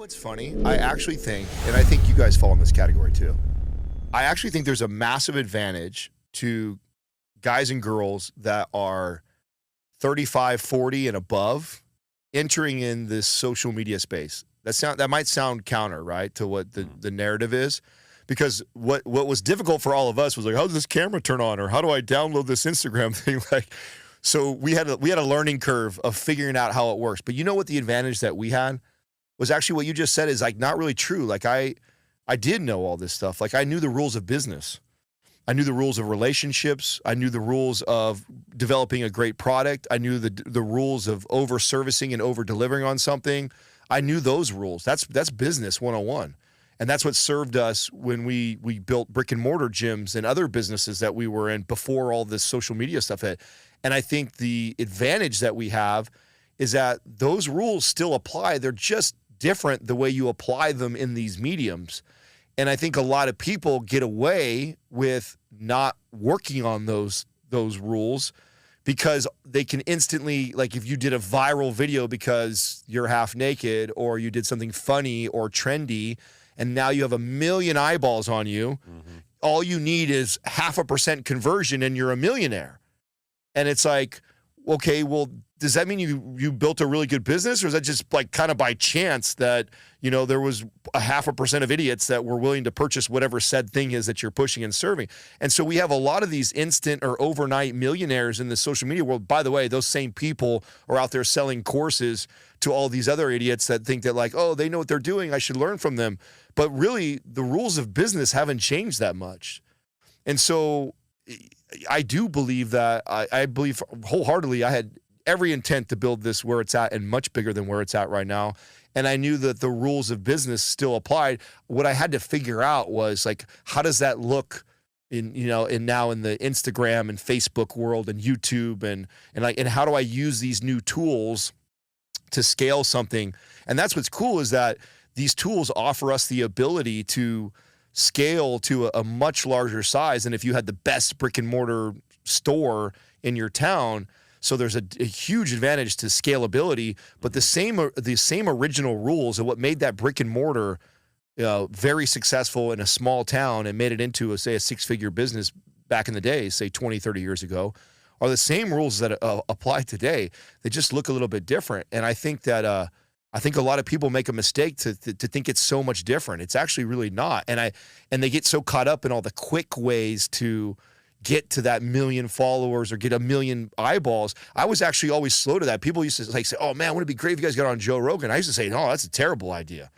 what's funny? I actually think, and I think you guys fall in this category too, I actually think there's a massive advantage to guys and girls that are 35, 40 and above entering in this social media space. That might sound counter, right, to what the narrative is. Because what was difficult for all of us was like, how does this camera turn on? Or how do I download this Instagram thing? So we had a learning curve of figuring out how it works. But you know what the advantage that we had was actually what you just said is like not really true. Like I did know all this stuff. Like I knew the rules of business. I knew the rules of relationships. I knew the rules of developing a great product. I knew the rules of over-servicing and over-delivering on something. I knew those rules. That's business 101. And that's what served us when we built brick and mortar gyms and other businesses that we were in before all this social media stuff hit. And I think the advantage that we have is that those rules still apply. They're just different the way you apply them in these mediums. And I think a lot of people get away with not working on those rules because they can instantly, like if you did a viral video because you're half naked or you did something funny or trendy, and now you have 1 million eyeballs on you, all you need is 0.5% conversion and you're a millionaire. And it's like, okay, well, does that mean you built a really good business, or is that just like kind of by chance that, you know, there was 0.5% of idiots that were willing to purchase whatever said thing is that you're pushing and serving? And so we have a lot of these instant or overnight millionaires in the social media world. By the way, those same people are out there selling courses to all these other idiots that think that like, oh, they know what they're doing, I should learn from them. But really, the rules of business haven't changed that much. And so I do believe that, I believe wholeheartedly, I had every intent to build this where it's at and much bigger than where it's at right now. And I knew that the rules of business still applied. What I had to figure out was like, how does that look in now in the Instagram and Facebook world and YouTube and how do I use these new tools to scale something? And that's what's cool is that these tools offer us the ability to scale to a much larger size than if you had the best brick and mortar store in your town. So there's a huge advantage to scalability, but the same original rules of what made that brick and mortar very successful in a small town and made it into a 6-figure business back in the day, say 20, 30 years ago, are the same rules that apply today. They just look a little bit different. And I think that a lot of people make a mistake to think it's so much different. It's actually really not. And they get so caught up in all the quick ways to get to that 1 million followers or get 1 million eyeballs. I was actually always slow to that. People used to say, oh man, wouldn't it be great if you guys got on Joe Rogan? I used to say, no, that's a terrible idea.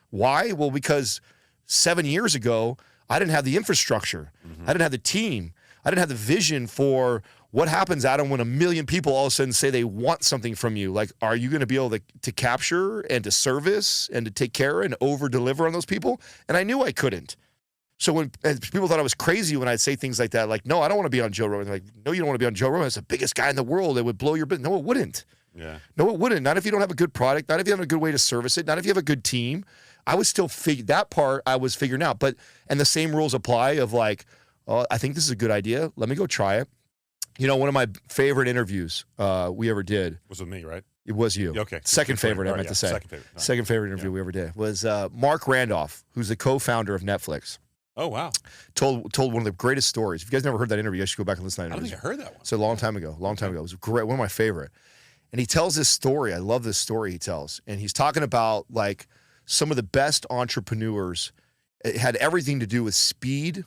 Why? Well, because 7 years ago, I didn't have the infrastructure. I didn't have the team. I didn't have the vision for what happens, Adam, when 1 million people all of a sudden say they want something from you. Like, are you going to be able to capture and to service and to take care and over-deliver on those people? And I knew I couldn't. So when people thought I was crazy when I'd say things like that, like, no, I don't want to be on Joe Rogan. They're like, no, you don't want to be on Joe Rogan. It's the biggest guy in the world. It would blow your business. No, it wouldn't. Yeah. No, it wouldn't. Not if you don't have a good product. Not if you have a good way to service it. Not if you have a good team. I was still that part I was figuring out. And the same rules apply of like, oh, I think this is a good idea. Let me go try it. You know, one of my favorite interviews we ever did was with me, right? It was you. Okay. Second favorite, I meant to say. Second favorite. Right. Second favorite interview we ever did was Mark Randolph, who's the co-founder of Netflix. Oh, wow. Told one of the greatest stories. If you guys never heard that interview, you should go back and listen to that interview. I don't think I heard that one. It's a long time ago. It was great. One of my favorite. And he tells this story. I love this story he tells. And he's talking about like some of the best entrepreneurs. It had everything to do with speed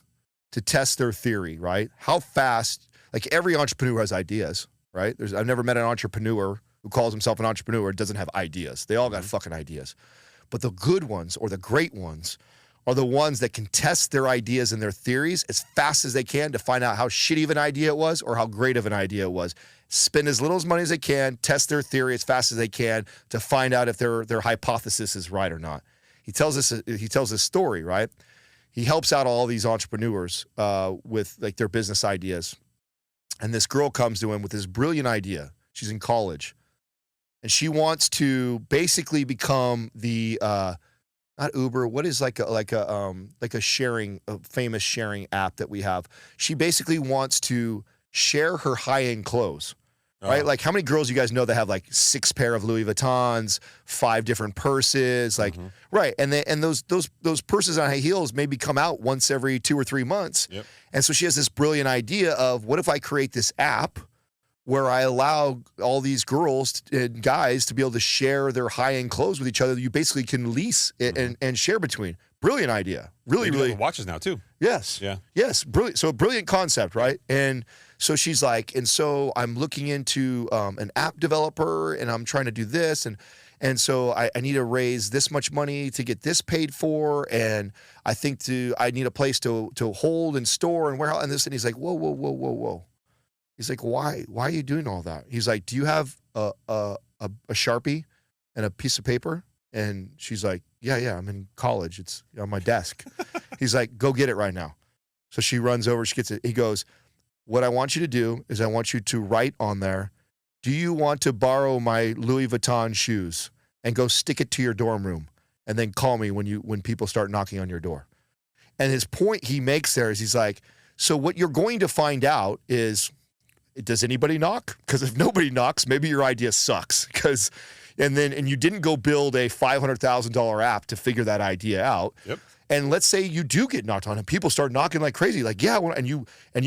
to test their theory, right? How fast, like every entrepreneur has ideas, right? I've never met an entrepreneur who calls himself an entrepreneur and doesn't have ideas. They all got fucking ideas. But the good ones or the great ones are the ones that can test their ideas and their theories as fast as they can to find out how shitty of an idea it was or how great of an idea it was. Spend as little money as they can, test their theory as fast as they can to find out if their hypothesis is right or not. He tells this story, right? He helps out all these entrepreneurs with like their business ideas. And this girl comes to him with this brilliant idea. She's in college. And she wants to basically become the not Uber. What is like a famous sharing app that we have? She basically wants to share her high-end clothes, right? Like how many girls you guys know that have like 6 pair of Louis Vuittons, 5 different purses, like right? And those purses on high heels maybe come out once every 2 or 3 months. Yep. And so she has this brilliant idea of what if I create this app where I allow all these girls and guys to be able to share their high-end clothes with each other that you basically can lease and share between. Brilliant idea. Really. Watches now too. Yes. Yeah. Yes. Brilliant. So a brilliant concept, right? And so she's like, and so I'm looking into an app developer and I'm trying to do this. And so I need to raise this much money to get this paid for. And I think I need a place to hold and store and warehouse and this. And he's like, whoa. He's like, why are you doing all that? He's like, do you have a Sharpie and a piece of paper? And she's like, yeah, I'm in college. It's on my desk. He's like, go get it right now. So she runs over, she gets it. He goes, what I want you to do is I want you to write on there, do you want to borrow my Louis Vuitton shoes? And go stick it to your dorm room. And then call me when people start knocking on your door. And his point he makes there is he's like, so what you're going to find out is, does anybody knock? Because if nobody knocks, maybe your idea sucks. And you didn't go build a $500,000 app to figure that idea out. Yep. And let's say you do get knocked on and people start knocking like crazy. Like, yeah, and you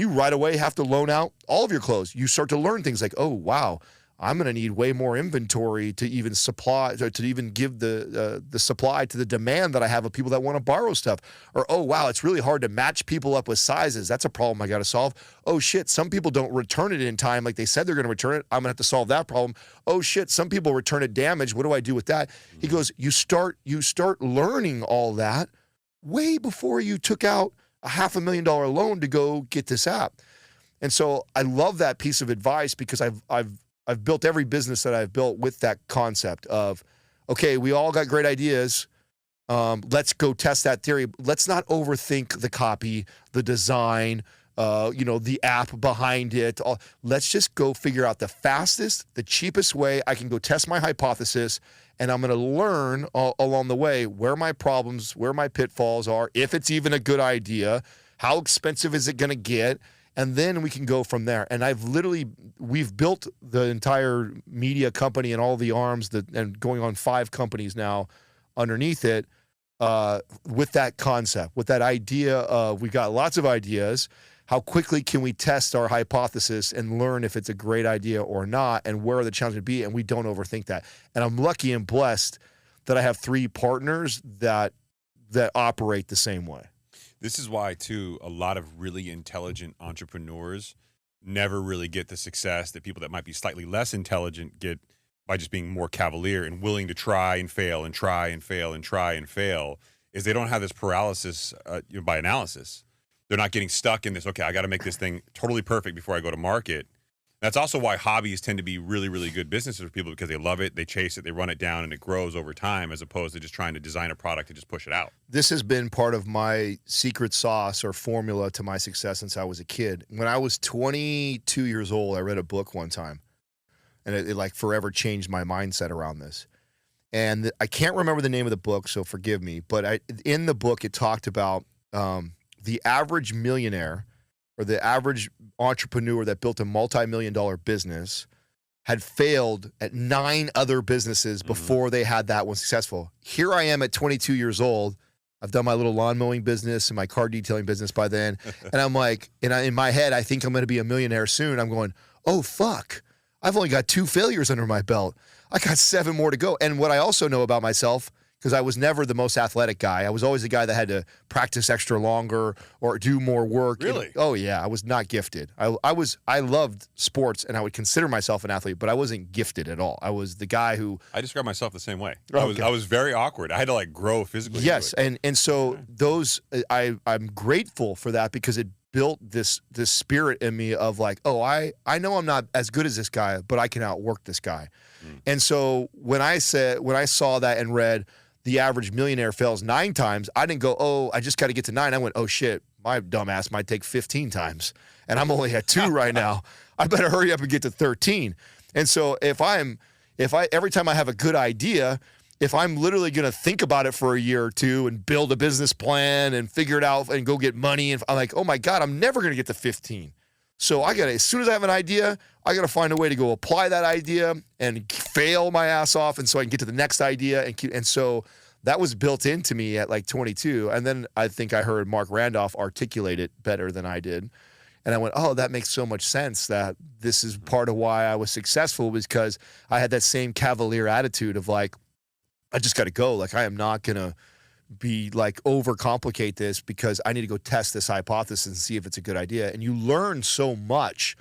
right away have to loan out all of your clothes. You start to learn things like, oh, wow, I'm going to need way more inventory to even supply, to even give the supply to the demand that I have of people that want to borrow stuff. Or, oh, wow, it's really hard to match people up with sizes. That's a problem I got to solve. Oh, shit, some people don't return it in time like they said they're going to return it. I'm going to have to solve that problem. Oh, shit, some people return it damaged. What do I do with that? He goes, you start learning all that way before you took out a $500,000 loan to go get this app. And so I love that piece of advice because I've built every business that I've built with that concept of, okay, we all got great ideas. Let's go test that theory. Let's not overthink the copy, the design, the app behind it. Let's just go figure out the fastest, the cheapest way I can go test my hypothesis. And I'm going to learn along the way where my problems, where my pitfalls are, if it's even a good idea, how expensive is it going to get? And then we can go from there. And we've built the entire media company and all the arms and going on 5 companies now underneath it with that concept, with that idea of we've got lots of ideas. How quickly can we test our hypothesis and learn if it's a great idea or not and where the challenge would be? And we don't overthink that. And I'm lucky and blessed that I have 3 partners that operate the same way. This is why, too, a lot of really intelligent entrepreneurs never really get the success that people that might be slightly less intelligent get by just being more cavalier and willing to try and fail and try and fail and try and fail, is they don't have this paralysis by analysis. They're not getting stuck in this, okay, I got to make this thing totally perfect before I go to market. That's also why hobbies tend to be really, really good businesses for people because they love it, they chase it, they run it down, and it grows over time as opposed to just trying to design a product and just push it out. This has been part of my secret sauce or formula to my success since I was a kid. When I was 22 years old, I read a book one time, and it like forever changed my mindset around this. And I can't remember the name of the book, so forgive me, but in the book it talked about the average millionaire or the average entrepreneur that built a multi-million-dollar business had failed at 9 other businesses before they had that one successful. Here I am at 22 years old. I've done my little lawn mowing business and my car detailing business by then. And I'm like, in my head, I think I'm going to be a millionaire soon. I'm going, oh, fuck. I've only got 2 failures under my belt. I got 7 more to go. And what I also know about myself, because I was never the most athletic guy. I was always the guy that had to practice extra longer or do more work. Really? Oh, yeah. I was not gifted. I loved sports, and I would consider myself an athlete, but I wasn't gifted at all. I was the guy who... I describe myself the same way. Okay. I was very awkward. I had to grow physically. Yes, and so I'm grateful for that because it built this spirit in me of like, oh, I know I'm not as good as this guy, but I can outwork this guy. And so when I saw that and read the average millionaire fails 9 times, I didn't go, oh, I just got to get to 9. I went, oh shit, my dumb ass might take 15 times, and I'm only at 2 right now. I better hurry up and get to 13. And so every time I have a good idea, if I'm literally going to think about it for a year or 2 and build a business plan and figure it out and go get money, and I'm like, oh my God, I'm never going to get to 15. So as soon as I have an idea, I got to find a way to go apply that idea and fail my ass off. And so I can get to the next idea. And so that was built into me at like 22. And then I think I heard Mark Randolph articulate it better than I did. And I went, oh, that makes so much sense, that this is part of why I was successful, was because I had that same cavalier attitude of like, I just got to go. Like, I am not going to be like overcomplicate this, because I need to go test this hypothesis and see if it's a good idea. And you learn so much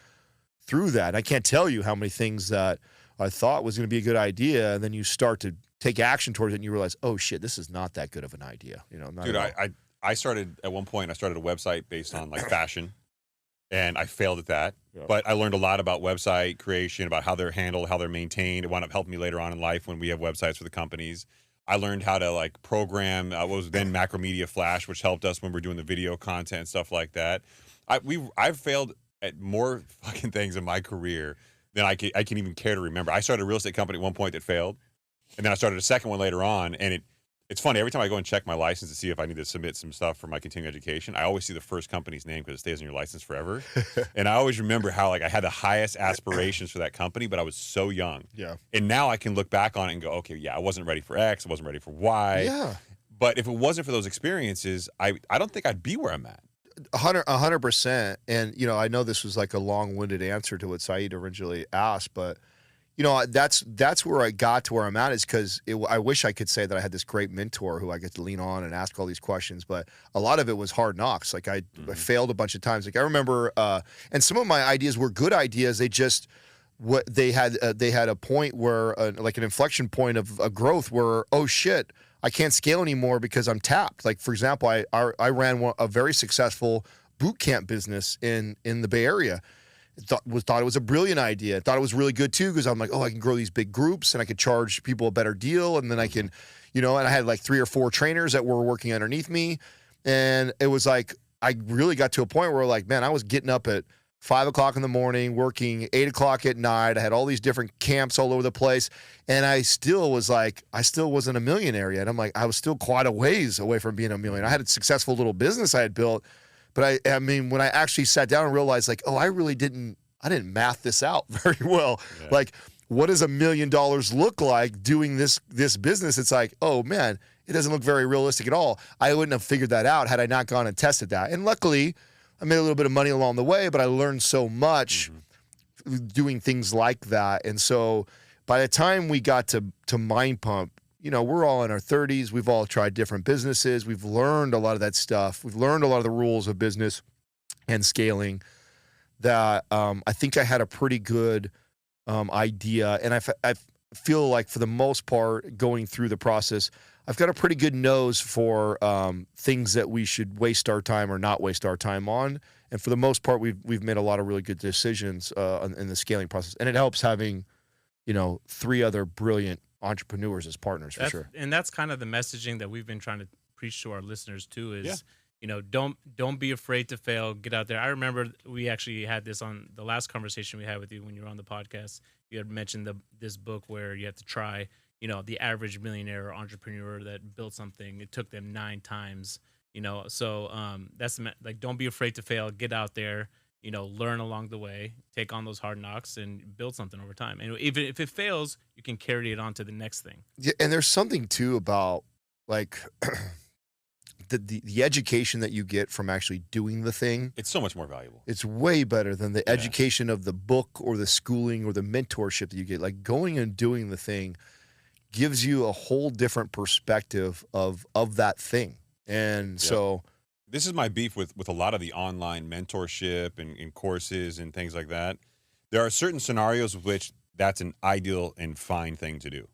through that. I can't tell you how many things that I thought was going to be a good idea, and then you start to take action towards it and you realize, oh shit, this is not that good of an idea. You know, dude, I started at one point, I started a website based on like fashion, and I failed at that. Yeah. But I learned a lot about website creation, about how they're handled, how they're maintained. It wound up helping me later on in life when we have websites for the companies. I learned how to like program what was then Macromedia Flash, which helped us when we're doing the video content and stuff like that. I've failed at more fucking things in my career than I can even care to remember. I started a real estate company at one point that failed, and then I started a second one later on. And it's funny, every time I go and check my license to see if I need to submit some stuff for my continuing education, I always see the first company's name because it stays on your license forever. And I always remember how like I had the highest aspirations for that company, but I was so young. Yeah. And now I can look back on it and go, okay, yeah, I wasn't ready for X, I wasn't ready for Y. Yeah. But if it wasn't for those experiences, I don't think I'd be where I'm at. 100%. And, you know, I know this was like a long-winded answer to what Saeed originally asked, but you know, that's where I got to where I'm at, is because I wish I could say that I had this great mentor who I get to lean on and ask all these questions, but a lot of it was hard knocks. Like I failed a bunch of times. Like I remember, and some of my ideas were good ideas. They had a point where like an inflection point of a growth where, oh shit, I can't scale anymore because I'm tapped. Like for example, I ran a very successful boot camp business in the Bay Area. Thought it was a brilliant idea. Thought it was really good too, because I'm like, oh, I can grow these big groups and I could charge people a better deal, and then I can, you know, and I had like 3 or 4 trainers that were working underneath me, and it was like I really got to a point where like, man, I was getting up at 5 o'clock in the morning, working 8 o'clock at night. I had all these different camps all over the place, and I still wasn't a millionaire yet. I'm like, I was still quite a ways away from being a millionaire. I had a successful little business I had built. But I mean, when I actually sat down and realized like, oh, I didn't math this out very well. Yeah. Like, what does $1 million look like doing this business? It's like, oh man, it doesn't look very realistic at all. I wouldn't have figured that out had I not gone and tested that. And luckily, I made a little bit of money along the way, but I learned so much doing things like that. And so by the time we got to Mind Pump, you know, we're all in our 30s. We've all tried different businesses. We've learned a lot of that stuff. We've learned a lot of the rules of business and scaling that I think I had a pretty good idea. And I feel like for the most part, going through the process, I've got a pretty good nose for things that we should waste our time or not waste our time on. And for the most part, we've made a lot of really good decisions in the scaling process. And it helps having, you know, 3 other brilliant entrepreneurs as partners, for sure. And that's kind of the messaging that we've been trying to preach to our listeners too, is you know, don't be afraid to fail. Get out there. I remember we actually had this on the last conversation we had with you when you were on the podcast. You had mentioned this book where you have to try, you know, the average millionaire or entrepreneur that built something, it took them 9 times, you know. So that's like, don't be afraid to fail. Get out there, you know, learn along the way, take on those hard knocks, and build something over time. And even if it fails, you can carry it on to the next thing. Yeah, and there's something too about like the education that you get from actually doing the thing. It's so much more valuable. It's way better than the education of the book or the schooling or the mentorship that you get. Like going and doing the thing gives you a whole different perspective of that thing. And so this is my beef with a lot of the online mentorship and courses and things like that. There are certain scenarios with which that's an ideal and fine thing to do.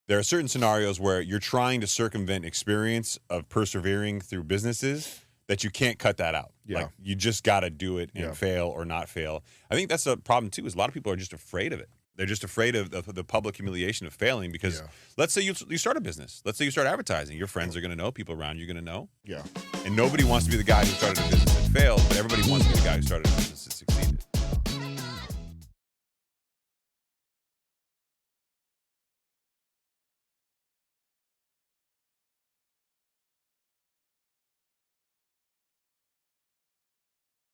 There are certain scenarios where you're trying to circumvent experience of persevering through businesses that you can't cut that out. Yeah. Like you just got to do it and fail or not fail. I think that's a problem too, is a lot of people are just afraid of it. They're just afraid of the public humiliation of failing because let's say you start a business. Let's say you start advertising. Your friends are going to know. People around you are going to know. Yeah. And nobody wants to be the guy who started a business that failed, but everybody wants to be the guy who started a business that succeeded.